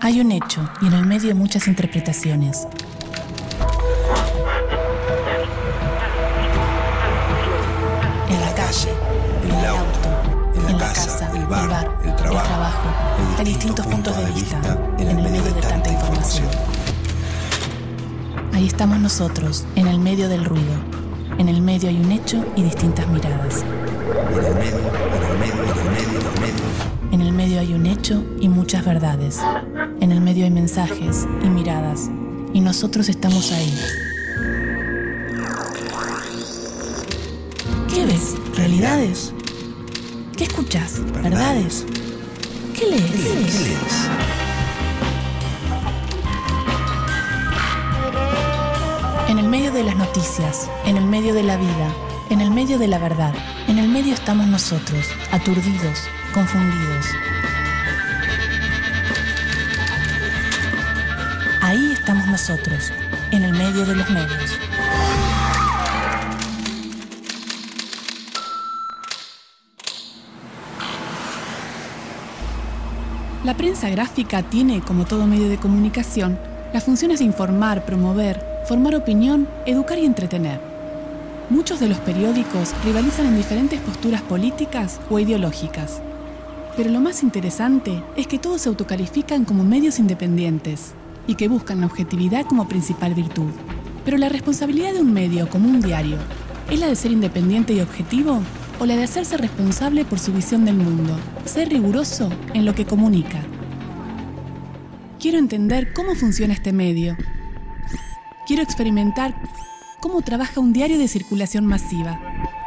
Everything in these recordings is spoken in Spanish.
Hay un hecho y en el medio muchas interpretaciones. En la calle, en el auto, en la casa, el bar, el trabajo. Hay distintos puntos de vista en el medio de tanta información. Ahí estamos nosotros, en el medio del ruido. En el medio hay un hecho y distintas miradas. En el medio hay un hecho y muchas verdades. En el medio hay mensajes y miradas. Y nosotros estamos ahí. ¿Qué ves? ¿Realidades? ¿Qué escuchas? ¿Verdades? ¿Qué lees? En el medio de las noticias, en el medio de la vida, en el medio de la verdad, en el medio estamos nosotros, aturdidos, confundidos. Ahí estamos nosotros, en el medio de los medios. La prensa gráfica tiene, como todo medio de comunicación, las funciones de informar, promover, formar opinión, educar y entretener. Muchos de los periódicos rivalizan en diferentes posturas políticas o ideológicas. Pero lo más interesante es que todos se autocalifican como medios independientes y que buscan la objetividad como principal virtud. Pero la responsabilidad de un medio como un diario, ¿es la de ser independiente y objetivo o la de hacerse responsable por su visión del mundo, ser riguroso en lo que comunica? Quiero entender cómo funciona este medio. Quiero experimentar cómo trabaja un diario de circulación masiva.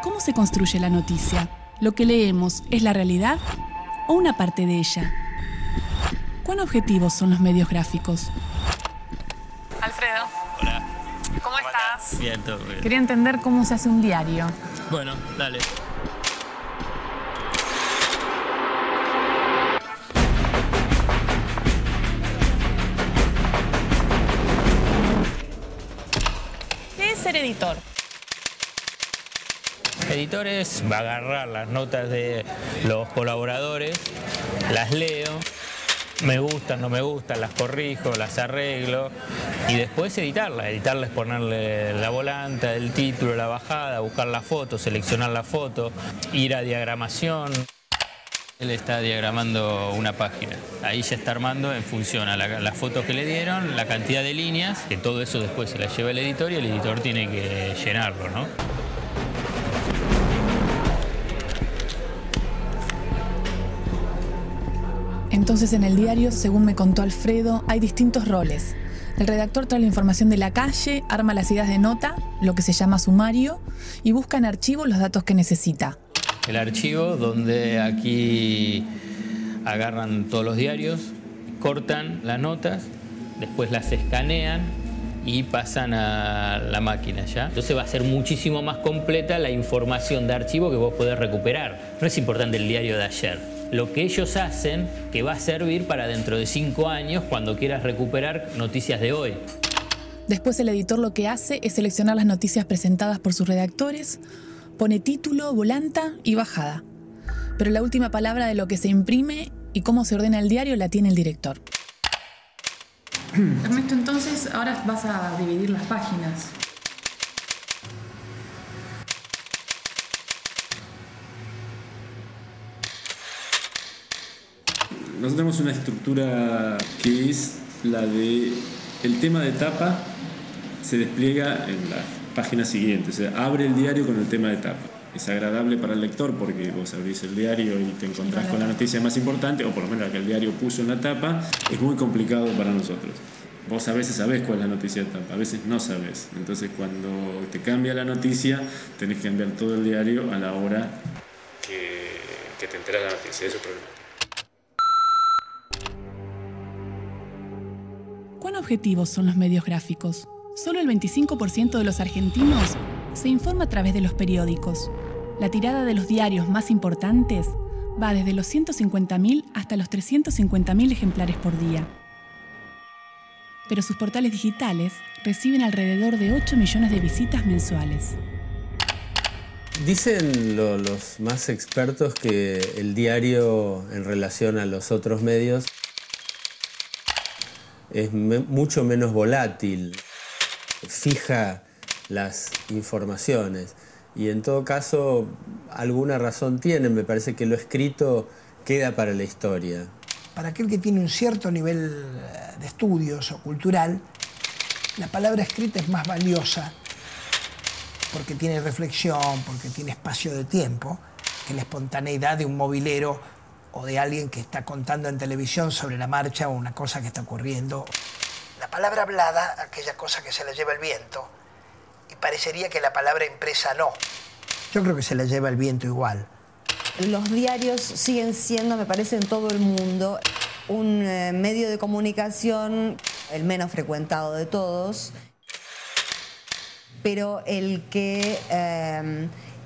¿Cómo se construye la noticia? ¿Lo que leemos es la realidad o una parte de ella? ¿Cuán objetivos son los medios gráficos? Alfredo. Hola. ¿Cómo estás? Bien, todo bien. Quería entender cómo se hace un diario. Bueno, dale. ¿Qué es ser editor? Editores va a agarrar las notas de los colaboradores, las leo, me gustan, no me gustan, las corrijo, las arreglo y después editarlas. Editarlas es ponerle la volanta, el título, la bajada, buscar la foto, seleccionar la foto, ir a diagramación. Él está diagramando una página. Ahí ya está armando en función a las fotos que le dieron, la cantidad de líneas, que todo eso después se la lleva el editor y el editor tiene que llenarlo, ¿no? Entonces en el diario, según me contó Alfredo, hay distintos roles. El redactor trae la información de la calle, arma las ideas de nota, lo que se llama sumario, y busca en archivo los datos que necesita. El archivo donde aquí agarran todos los diarios, cortan las notas, después las escanean y pasan a la máquina ya. Entonces va a ser muchísimo más completa la información de archivo que vos podés recuperar. No es importante el diario de ayer. Lo que ellos hacen que va a servir para dentro de 5 años cuando quieras recuperar noticias de hoy. Después el editor lo que hace es seleccionar las noticias presentadas por sus redactores, pone título, volanta y bajada. Pero la última palabra de lo que se imprime y cómo se ordena el diario la tiene el director. Ernesto, entonces ahora vas a dividir las páginas. Nosotros tenemos una estructura que es la de el tema de tapa se despliega en la página siguiente, o sea, abre el diario con el tema de tapa. Es agradable para el lector porque vos abrís el diario y te encontrás con la noticia más importante, o por lo menos la que el diario puso en la tapa. Es muy complicado para nosotros. Vos a veces sabés cuál es la noticia de tapa, a veces no sabés. Entonces cuando te cambia la noticia, tenés que enviar todo el diario a la hora que te enterás de la noticia. Eso es el problema. ¿Cuán objetivos son los medios gráficos? Solo el 25% de los argentinos se informa a través de los periódicos. La tirada de los diarios más importantes va desde los 150.000 hasta los 350.000 ejemplares por día. Pero sus portales digitales reciben alrededor de 8 millones de visitas mensuales. Dicen los más expertos que el diario en relación a los otros medios es mucho menos volátil, fija las informaciones y en todo caso alguna razón tiene. Me parece que lo escrito queda para la historia. Para aquel que tiene un cierto nivel de estudios o cultural, la palabra escrita es más valiosa porque tiene reflexión, porque tiene espacio de tiempo, que la espontaneidad de un movilero o de alguien que está contando en televisión sobre la marcha o una cosa que está ocurriendo. La palabra hablada, aquella cosa que se la lleva el viento, y parecería que la palabra impresa no. Yo creo que se la lleva el viento igual. Los diarios siguen siendo, me parece, en todo el mundo, un medio de comunicación, el menos frecuentado de todos, pero el que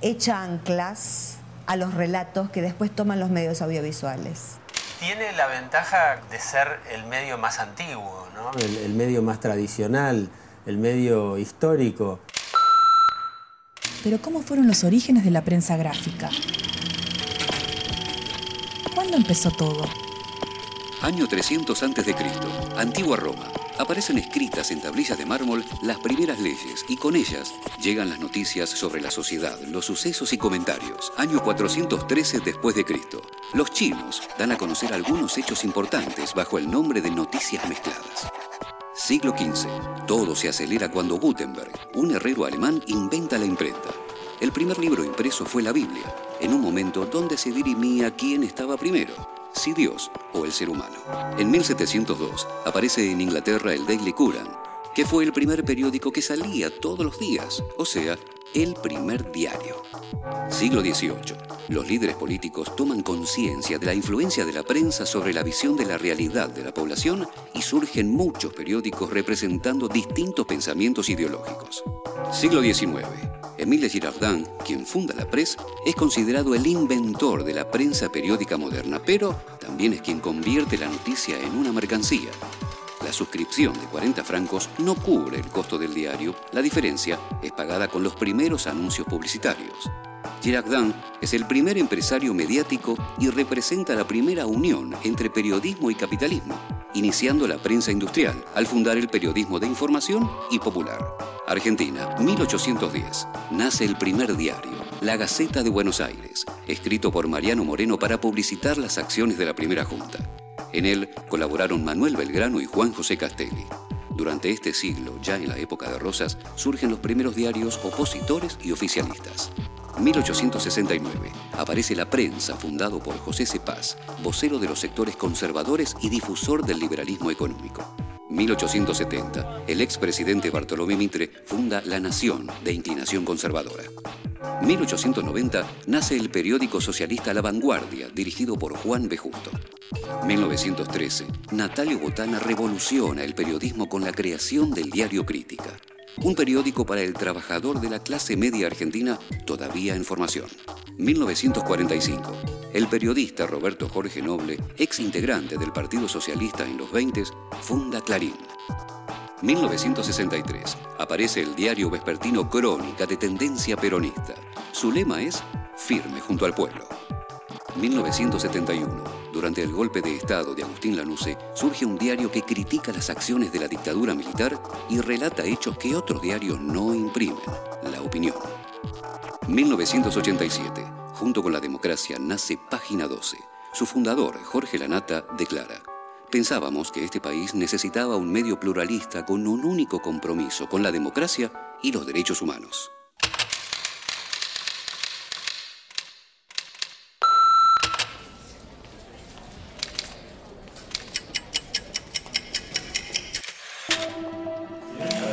echa anclas a los relatos que después toman los medios audiovisuales. Tiene la ventaja de ser el medio más antiguo, ¿no? El medio más tradicional, el medio histórico. Pero ¿cómo fueron los orígenes de la prensa gráfica? ¿Cuándo empezó todo? Año 300 a.C., antigua Roma. Aparecen escritas en tablillas de mármol las primeras leyes y con ellas llegan las noticias sobre la sociedad, los sucesos y comentarios. Año 413 después de Cristo. Los chinos dan a conocer algunos hechos importantes bajo el nombre de noticias mezcladas. Siglo XV. Todo se acelera cuando Gutenberg, un herrero alemán, inventa la imprenta. El primer libro impreso fue la Biblia, en un momento donde se dirimía quién estaba primero, si Dios o el ser humano. En 1702 aparece en Inglaterra el Daily Courant, que fue el primer periódico que salía todos los días, o sea, el primer diario. Siglo XVIII. Los líderes políticos toman conciencia de la influencia de la prensa sobre la visión de la realidad de la población y surgen muchos periódicos representando distintos pensamientos ideológicos. Siglo XIX. Émile Girardin, quien funda la Presse, es considerado el inventor de la prensa periódica moderna, pero también es quien convierte la noticia en una mercancía. La suscripción de 40 francos no cubre el costo del diario, la diferencia es pagada con los primeros anuncios publicitarios. Girardin es el primer empresario mediático y representa la primera unión entre periodismo y capitalismo, iniciando la prensa industrial al fundar el periodismo de información y popular. Argentina, 1810. Nace el primer diario, La Gaceta de Buenos Aires, escrito por Mariano Moreno para publicitar las acciones de la primera junta. En él colaboraron Manuel Belgrano y Juan José Castelli. Durante este siglo, ya en la época de Rosas, surgen los primeros diarios opositores y oficialistas. 1869. Aparece La Prensa, fundado por José Cepaz, vocero de los sectores conservadores y difusor del liberalismo económico. 1870. El expresidente Bartolomé Mitre funda La Nación, de inclinación conservadora. 1890. Nace el periódico socialista La Vanguardia, dirigido por Juan B. Justo. 1913. Natalio Botana revoluciona el periodismo con la creación del diario Crítica, un periódico para el trabajador de la clase media argentina todavía en formación. 1945. El periodista Roberto Jorge Noble, ex integrante del Partido Socialista en los 20, funda Clarín. 1963. Aparece el diario vespertino Crónica, de tendencia peronista. Su lema es Firme junto al pueblo. 1971. Durante el golpe de Estado de Agustín Lanusse, surge un diario que critica las acciones de la dictadura militar y relata hechos que otros diarios no imprimen, La Opinión. 1987. Junto con la democracia nace Página 12. Su fundador, Jorge Lanata, declara: pensábamos que este país necesitaba un medio pluralista con un único compromiso con la democracia y los derechos humanos.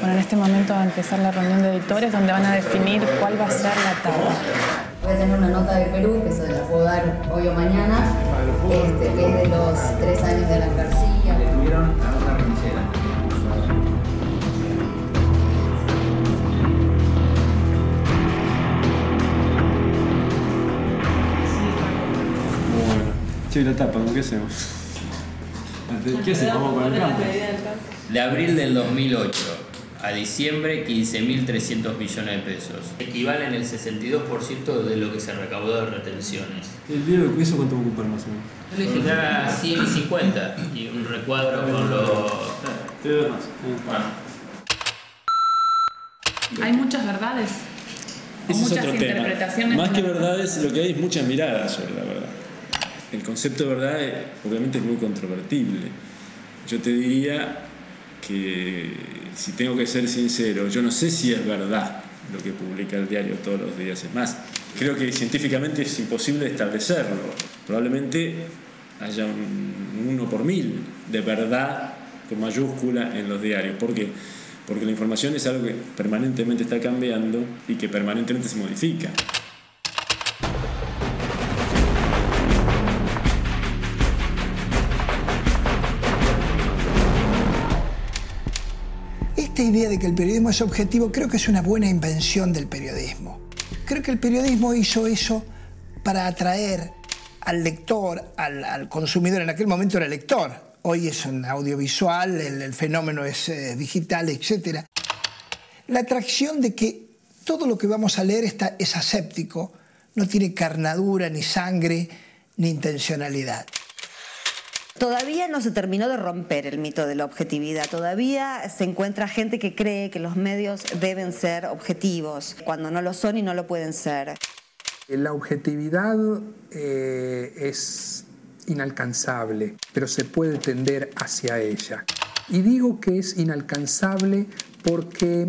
Bueno, en este momento va a empezar la reunión de editores donde van a definir cuál va a ser la tapa. Voy a tener una nota de Perú que se la puedo dar hoy o mañana, que es de los 3 años de Alan García. Detuvieron a una remisera. Bueno, che, la tapa, ¿con qué hacemos? ¿Qué hacemos? Vamos con el campo. De abril del 2008. A diciembre, 15.300 millones de pesos. Equivalen el 62% de lo que se recaudó de retenciones. ¿El diario de Cueso cuánto va a ocupar más o menos? Yo le dije que haga 100 y 50 y un recuadro con los... Te doy más. Bueno. Hay muchas verdades. O Ese es muchas otro tema. interpretaciones. Más que verdades, lo que hay es muchas miradas sobre la verdad. El concepto de verdad obviamente es muy controvertible. Yo te diría que, si tengo que ser sincero, yo no sé si es verdad lo que publica el diario todos los días. Es más, creo que científicamente es imposible establecerlo. Probablemente haya un 1 por 1000 de verdad con mayúscula en los diarios. ¿Por qué? Porque la información es algo que permanentemente está cambiando y que permanentemente se modifica. Esta idea de que el periodismo es objetivo creo que es una buena invención del periodismo. Creo que el periodismo hizo eso para atraer al lector, al consumidor. En aquel momento era lector. Hoy es un audiovisual, el fenómeno es digital, etc. La atracción de que todo lo que vamos a leer es aséptico, no tiene carnadura, ni sangre, ni intencionalidad. Todavía no se terminó de romper el mito de la objetividad. Todavía se encuentra gente que cree que los medios deben ser objetivos, cuando no lo son y no lo pueden ser. La objetividad es inalcanzable, pero se puede tender hacia ella. Y digo que es inalcanzable porque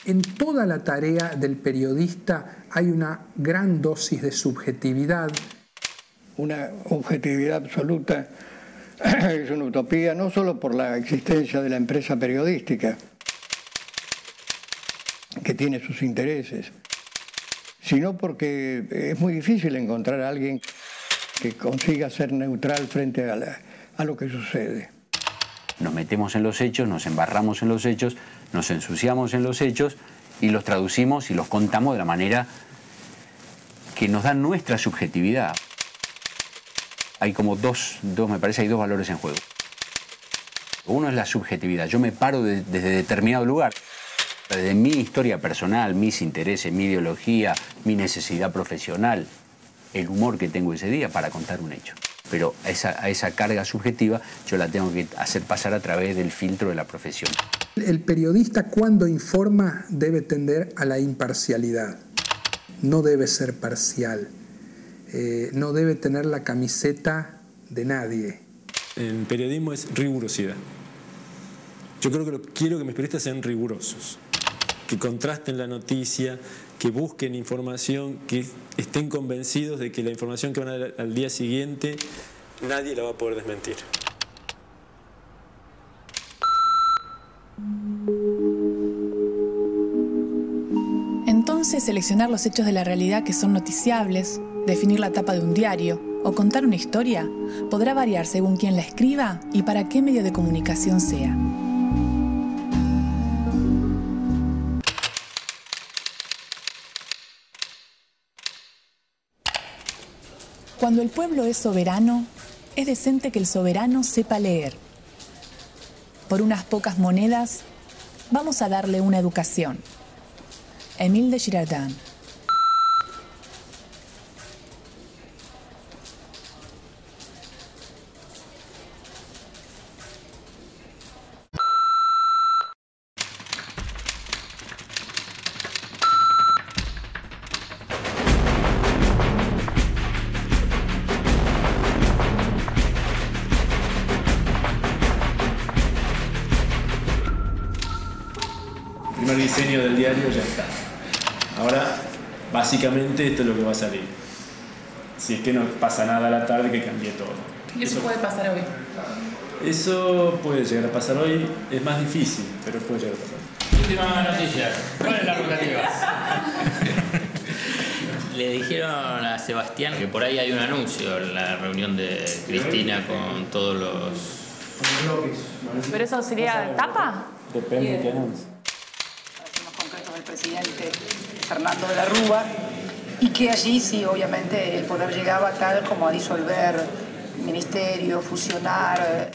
en toda la tarea del periodista hay una gran dosis de subjetividad. Una objetividad absoluta es una utopía, no solo por la existencia de la empresa periodística, que tiene sus intereses, sino porque es muy difícil encontrar a alguien que consiga ser neutral frente a lo que sucede. Nos metemos en los hechos, nos embarramos en los hechos, nos ensuciamos en los hechos y los traducimos y los contamos de la manera que nos da nuestra subjetividad. Hay como me parece, hay dos valores en juego. Uno es la subjetividad. Yo me paro desde determinado lugar, desde mi historia personal, mis intereses, mi ideología, mi necesidad profesional, el humor que tengo ese día para contar un hecho. Pero a esa carga subjetiva yo la tengo que hacer pasar a través del filtro de la profesión. El periodista, cuando informa, debe tender a la imparcialidad. No debe ser parcial. No debe tener la camiseta de nadie. El periodismo es rigurosidad. Yo creo que quiero que mis periodistas sean rigurosos, que contrasten la noticia, que busquen información, que estén convencidos de que la información que van a dar al día siguiente nadie la va a poder desmentir. Entonces, seleccionar los hechos de la realidad que son noticiables, definir la tapa de un diario o contar una historia podrá variar según quién la escriba y para qué medio de comunicación sea. Cuando el pueblo es soberano, es decente que el soberano sepa leer. Por unas pocas monedas, vamos a darle una educación. Émile de Girardin. El primer diseño del diario ya está. Ahora, básicamente, esto es lo que va a salir. Si es que no pasa nada a la tarde, que cambie todo. ¿Y eso puede pasar hoy? Eso puede llegar a pasar hoy. Es más difícil, pero puede llegar a pasar. Última noticia. ¿Cuál es la rotativa? Le dijeron a Sebastián que por ahí hay un anuncio en la reunión de Cristina con todos los... ¿Pero eso sería tapa? Depende de qué anuncio. Los concretos del presidente Fernando de la Rúa, y que allí sí, obviamente, el poder llegaba tal como a disolver el ministerio, fusionar.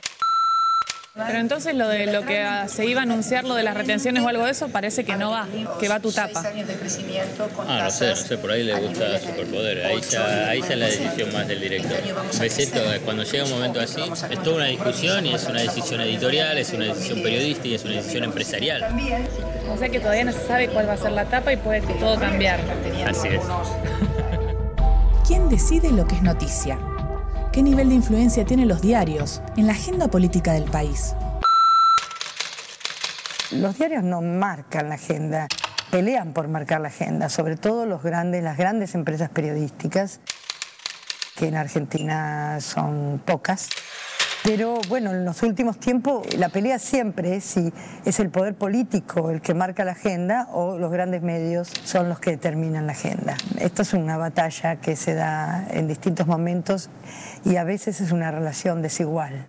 Pero entonces lo que se iba a anunciar, lo de las retenciones o algo de eso, parece que no va, que va tu tapa. 6 años de crecimiento con no sé, por ahí le gusta superpoder, ahí ya es la decisión más del director. Cuando llega un momento así, es toda una discusión y es una decisión editorial, es una decisión periodística y es una decisión empresarial. O sea que todavía no se sabe cuál va a ser la tapa y puede que todo cambiar. Así es. ¿Quién decide lo que es noticia? ¿Qué nivel de influencia tienen los diarios en la agenda política del país? Los diarios no marcan la agenda, pelean por marcar la agenda, sobre todo las grandes empresas periodísticas, que en Argentina son pocas. Pero bueno, en los últimos tiempos la pelea siempre es si es el poder político el que marca la agenda o los grandes medios son los que determinan la agenda. Esto es una batalla que se da en distintos momentos y a veces es una relación desigual.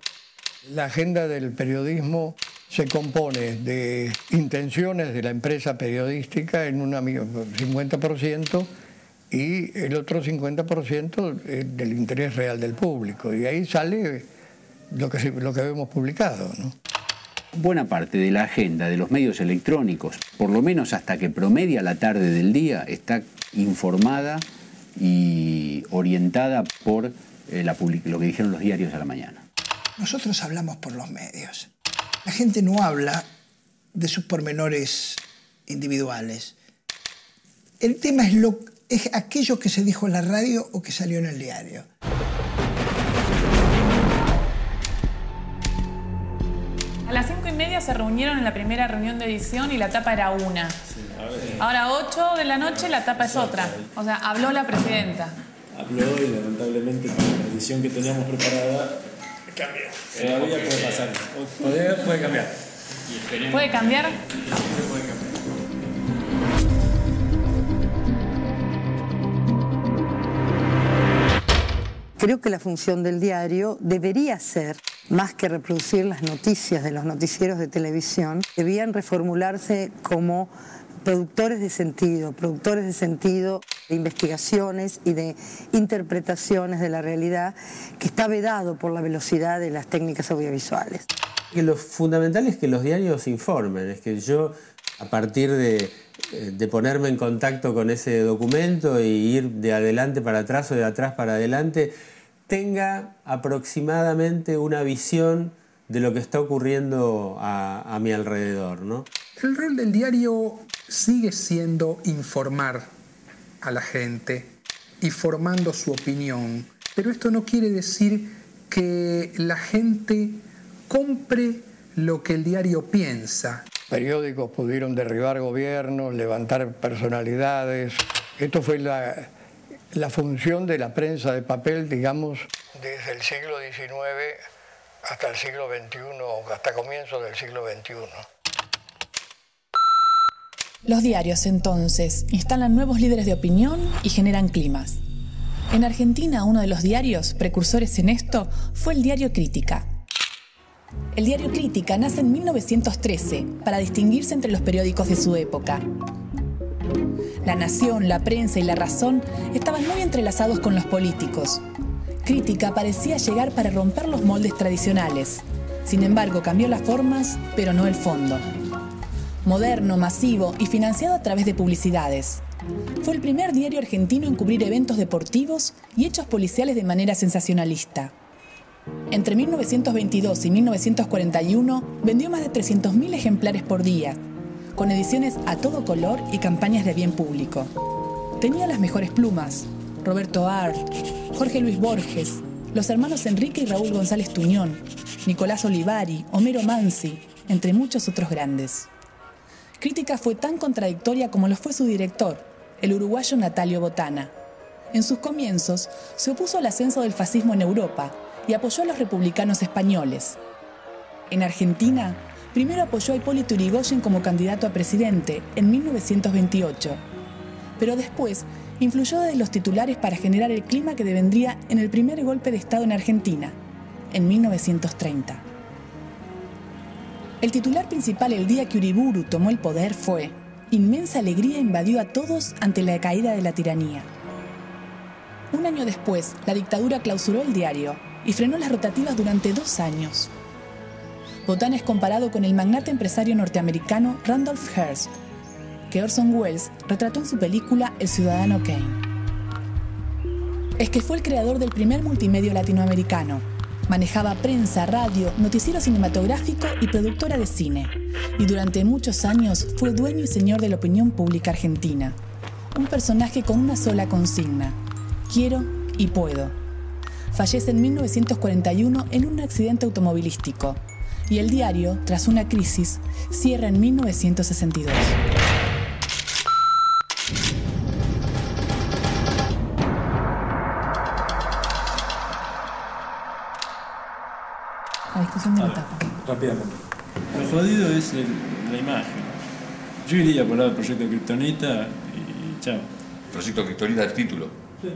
La agenda del periodismo se compone de intenciones de la empresa periodística en un 50% y el otro 50% del interés real del público. Y ahí sale lo que vemos publicado, ¿no? Buena parte de la agenda de los medios electrónicos, por lo menos hasta que promedia la tarde del día, está informada y orientada por lo que dijeron los diarios a la mañana. Nosotros hablamos por los medios. La gente no habla de sus pormenores individuales. El tema es aquello que se dijo en la radio o que salió en el diario. A las 5:30 se reunieron en la primera reunión de edición y la tapa era una. Ahora 8 de la noche la tapa es otra. O sea, habló la presidenta. Habló y lamentablemente la edición que teníamos preparada cambió. Todavía puede pasar. Puede cambiar. ¿Puede cambiar? Puede cambiar. Creo que la función del diario debería ser, más que reproducir las noticias de los noticieros de televisión, debían reformularse como productores de sentido de investigaciones y de interpretaciones de la realidad, que está vedado por la velocidad de las técnicas audiovisuales. Que lo fundamental es que los diarios informen, es que yo, a partir de ponerme en contacto con ese documento y ir de adelante para atrás o de atrás para adelante, tenga aproximadamente una visión de lo que está ocurriendo a mi alrededor, ¿no? El rol del diario sigue siendo informar a la gente y formando su opinión, pero esto no quiere decir que la gente compre lo que el diario piensa. Periódicos pudieron derribar gobiernos, levantar personalidades. Esto fue la función de la prensa de papel, digamos, desde el siglo XIX hasta el siglo XXI, hasta comienzos del siglo XXI. Los diarios, entonces, instalan nuevos líderes de opinión y generan climas. En Argentina, uno de los diarios precursores en esto fue el diario Crítica. El diario Crítica nace en 1913 para distinguirse entre los periódicos de su época. La Nación, la prensa y la razón estaban muy entrelazados con los políticos. Crítica parecía llegar para romper los moldes tradicionales. Sin embargo, cambió las formas, pero no el fondo. Moderno, masivo y financiado a través de publicidades. Fue el primer diario argentino en cubrir eventos deportivos y hechos policiales de manera sensacionalista. Entre 1922 y 1941 vendió más de 300.000 ejemplares por día, con ediciones a todo color y campañas de bien público. Tenía las mejores plumas: Roberto Art, Jorge Luis Borges, los hermanos Enrique y Raúl González Tuñón, Nicolás Olivari, Homero Mansi, entre muchos otros grandes. Crítica fue tan contradictoria como lo fue su director, el uruguayo Natalio Botana. En sus comienzos, se opuso al ascenso del fascismo en Europa y apoyó a los republicanos españoles. En Argentina, primero apoyó a Hipólito Yrigoyen como candidato a presidente en 1928, pero después influyó desde los titulares para generar el clima que devendría en el primer golpe de Estado en Argentina, en 1930. El titular principal el día que Uriburu tomó el poder fue: inmensa alegría invadió a todos ante la caída de la tiranía. Un año después, la dictadura clausuró el diario y frenó las rotativas durante 2 años. Botán es comparado con el magnate empresario norteamericano Randolph Hearst, que Orson Welles retrató en su película El Ciudadano Kane. Es que fue el creador del primer multimedio latinoamericano. Manejaba prensa, radio, noticiero cinematográfico y productora de cine. Y durante muchos años fue dueño y señor de la opinión pública argentina. Un personaje con una sola consigna: quiero y puedo. Fallece en 1941 en un accidente automovilístico. Y el diario, tras una crisis, cierra en 1962. La discusión de la tapa. Rápidamente. Lo jodido es la imagen. Yo iría por el lado del proyecto Kryptonita y chao. Proyecto Kryptonita es título. Sí.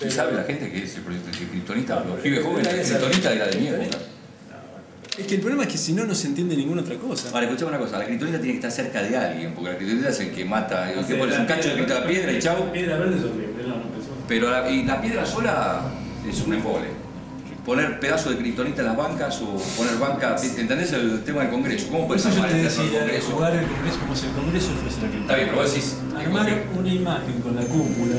¿Y sabe la gente que es el proyecto Kryptonita? Los pibes jóvenes, Kryptonita era de mi época. Es que el problema es que si no, no se entiende ninguna otra cosa. Vale, escuchame una cosa, la Kryptonita tiene que estar cerca de alguien, porque la Kryptonita es el que mata, el que pones un cacho de la piedra y chao. La piedra verde es horrible, no pensó. Pero la piedra sola es un embole. Poner pedazos de Kryptonita en las bancas o poner banca, ¿entendés el tema del Congreso? ¿Cómo puedes armar el tema del Congreso? Jugar el Congreso como si el Congreso fuese la Kryptonita. Está bien, pero vos decís... Armar una imagen con la cúpula,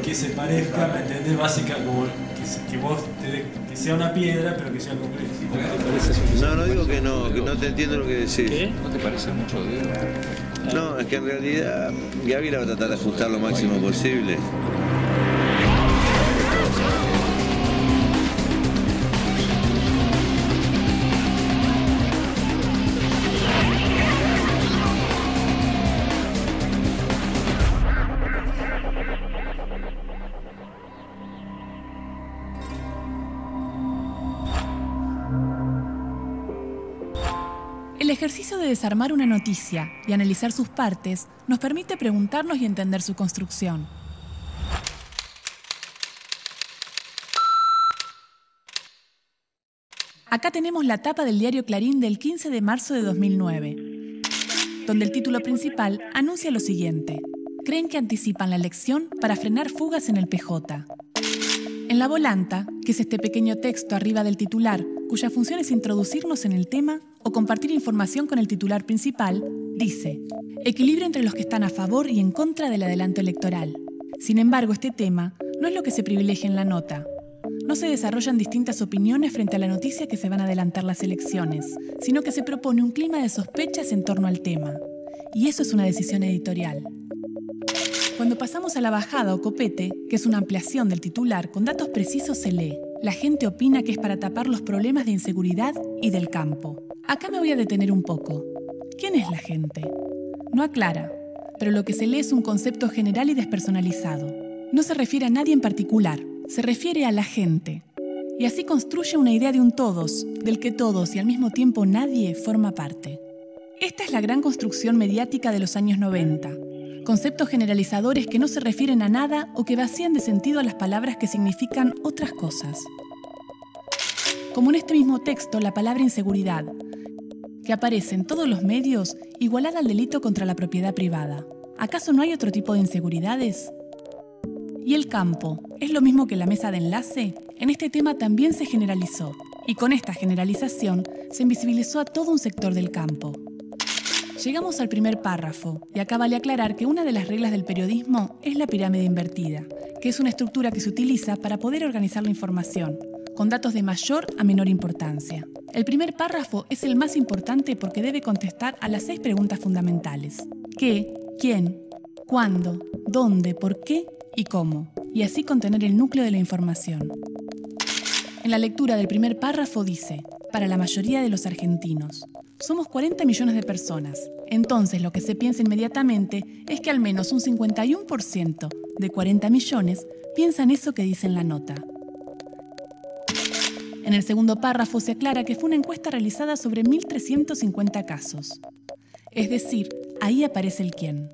que se parezca, ¿me entendés? Básica, como que vos que sea una piedra, pero que sea el Congreso. No digo que no te entiendo lo que decís. ¿Qué? ¿No te parece mucho, Diego? No, es que en realidad Gaby la va a tratar de ajustar lo máximo posible. El ejercicio de desarmar una noticia y analizar sus partes nos permite preguntarnos y entender su construcción. Acá tenemos la tapa del diario Clarín del 15 de marzo de 2009, donde el título principal anuncia lo siguiente: creen que anticipan la elección para frenar fugas en el PJ. En la volanta, que es este pequeño texto arriba del titular, cuya función es introducirnos en el tema o compartir información con el titular principal, dice: equilibrio entre los que están a favor y en contra del adelanto electoral. Sin embargo, este tema no es lo que se privilegia en la nota. No se desarrollan distintas opiniones frente a la noticia que se van a adelantar las elecciones, sino que se propone un clima de sospechas en torno al tema. Y eso es una decisión editorial. Cuando pasamos a la bajada o copete, que es una ampliación del titular con datos precisos, se lee: la gente opina que es para tapar los problemas de inseguridad y del campo. Acá me voy a detener un poco. ¿Quién es la gente? No aclara, pero lo que se lee es un concepto general y despersonalizado. No se refiere a nadie en particular, se refiere a la gente. Y así construye una idea de un todos, del que todos y al mismo tiempo nadie forma parte. Esta es la gran construcción mediática de los años 90. Conceptos generalizadores que no se refieren a nada o que vacían de sentido a las palabras que significan otras cosas. Como en este mismo texto, la palabra inseguridad, que aparece en todos los medios igualada al delito contra la propiedad privada. ¿Acaso no hay otro tipo de inseguridades? ¿Y el campo? ¿Es lo mismo que la mesa de enlace? En este tema también se generalizó, y con esta generalización se invisibilizó a todo un sector del campo. Llegamos al primer párrafo, y acá vale aclarar que una de las reglas del periodismo es la pirámide invertida, que es una estructura que se utiliza para poder organizar la información, con datos de mayor a menor importancia. El primer párrafo es el más importante porque debe contestar a las 6 preguntas fundamentales: ¿qué?, ¿quién?, ¿cuándo?, ¿dónde?, ¿por qué? Y cómo, y así contener el núcleo de la información. En la lectura del primer párrafo dice: para la mayoría de los argentinos. Somos 40 millones de personas. Entonces lo que se piensa inmediatamente es que al menos un 51% de 40 millones piensan eso que dice en la nota. En el segundo párrafo se aclara que fue una encuesta realizada sobre 1.350 casos. Es decir, ahí aparece el quién.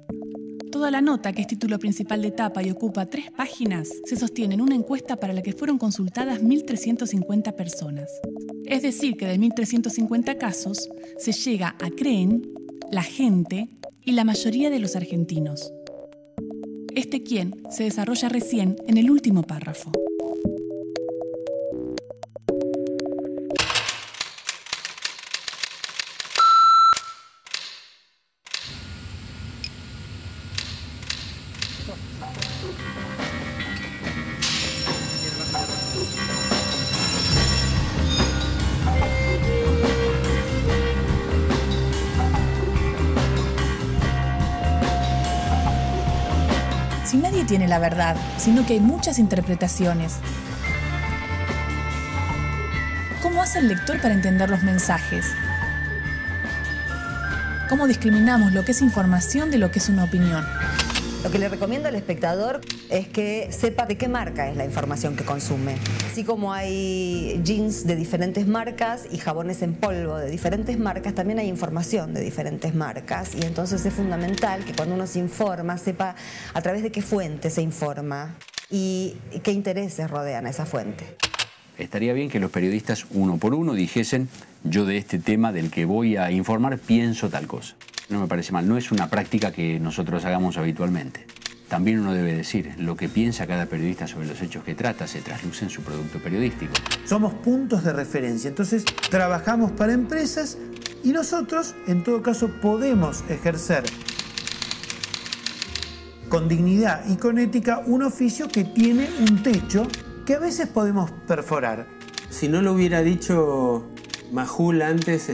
Toda la nota, que es título principal de tapa y ocupa 3 páginas, se sostiene en una encuesta para la que fueron consultadas 1.350 personas. Es decir, que de 1.350 casos se llega a creen, la gente y la mayoría de los argentinos. Este quién se desarrolla recién en el último párrafo. Si nadie tiene la verdad, sino que hay muchas interpretaciones, ¿cómo hace el lector para entender los mensajes? ¿Cómo discriminamos lo que es información de lo que es una opinión? Lo que le recomiendo al espectador es que sepa de qué marca es la información que consume. Así como hay jeans de diferentes marcas y jabones en polvo de diferentes marcas, también hay información de diferentes marcas. Y entonces es fundamental que cuando uno se informa, sepa a través de qué fuente se informa y qué intereses rodean a esa fuente. Estaría bien que los periodistas, uno por uno, dijesen: yo de este tema del que voy a informar pienso tal cosa. No me parece mal, no es una práctica que nosotros hagamos habitualmente. También uno debe decir, lo que piensa cada periodista sobre los hechos que trata se trasluce en su producto periodístico. Somos puntos de referencia, entonces trabajamos para empresas y nosotros, en todo caso, podemos ejercer con dignidad y con ética un oficio que tiene un techo que a veces podemos perforar. Si no lo hubiera dicho Majul antes,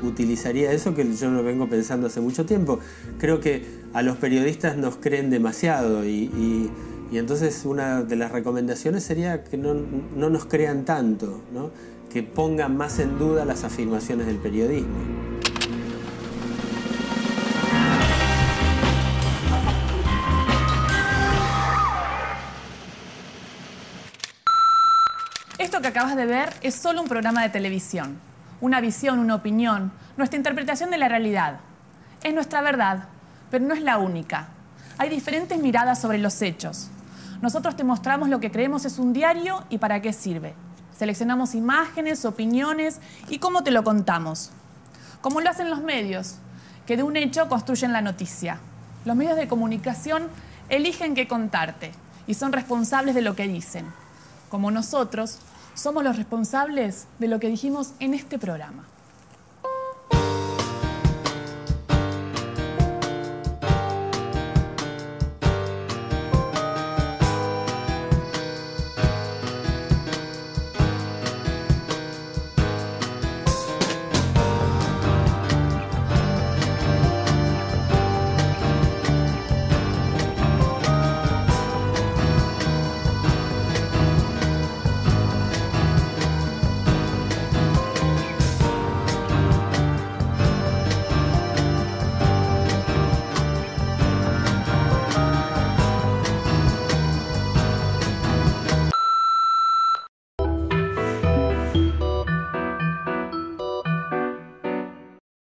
utilizaría eso que yo lo vengo pensando hace mucho tiempo. Creo que a los periodistas nos creen demasiado y entonces una de las recomendaciones sería que no nos crean tanto, ¿no? Que pongan más en duda las afirmaciones del periodismo. Esto que acabas de ver es solo un programa de televisión. Una visión, una opinión, nuestra interpretación de la realidad. Es nuestra verdad, pero no es la única. Hay diferentes miradas sobre los hechos. Nosotros te mostramos lo que creemos es un diario y para qué sirve. Seleccionamos imágenes, opiniones y cómo te lo contamos. Como lo hacen los medios, que de un hecho construyen la noticia. Los medios de comunicación eligen qué contarte y son responsables de lo que dicen. Como nosotros, somos los responsables de lo que dijimos en este programa.